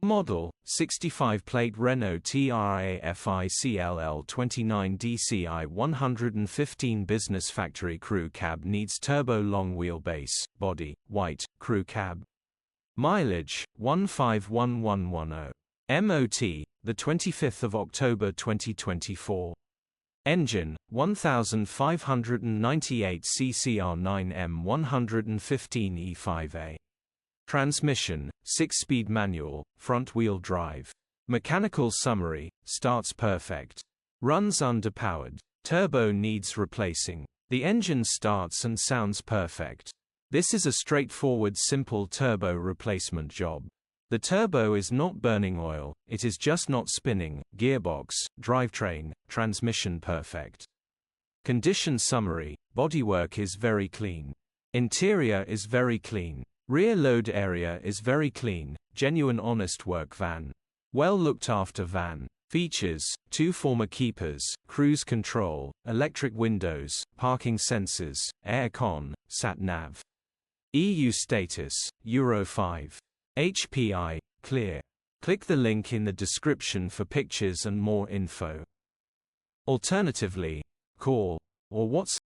Model, 65-plate Renault Trafic LL29 dCi 115 Business Factory Crew Cab needs turbo long wheelbase, body, white, crew cab. Mileage, 151110. MOT, the 25th of October 2024. Engine, 1598 CCR9 M115 E5A. Transmission, 6-speed manual, front-wheel drive. Mechanical summary, starts perfect. Runs underpowered. Turbo needs replacing. The engine starts and sounds perfect. This is a straightforward simple turbo replacement job. The turbo is not burning oil, it is just not spinning. Gearbox, drivetrain, transmission perfect. Condition summary, bodywork is very clean. Interior is very clean. Rear load area is very clean, genuine honest work van. Well looked after van. Features, 2 former keepers, cruise control, electric windows, parking sensors, air-con, sat-nav. EU status, Euro 5. HPI, clear. Click the link in the description for pictures and more info. Alternatively, call or WhatsApp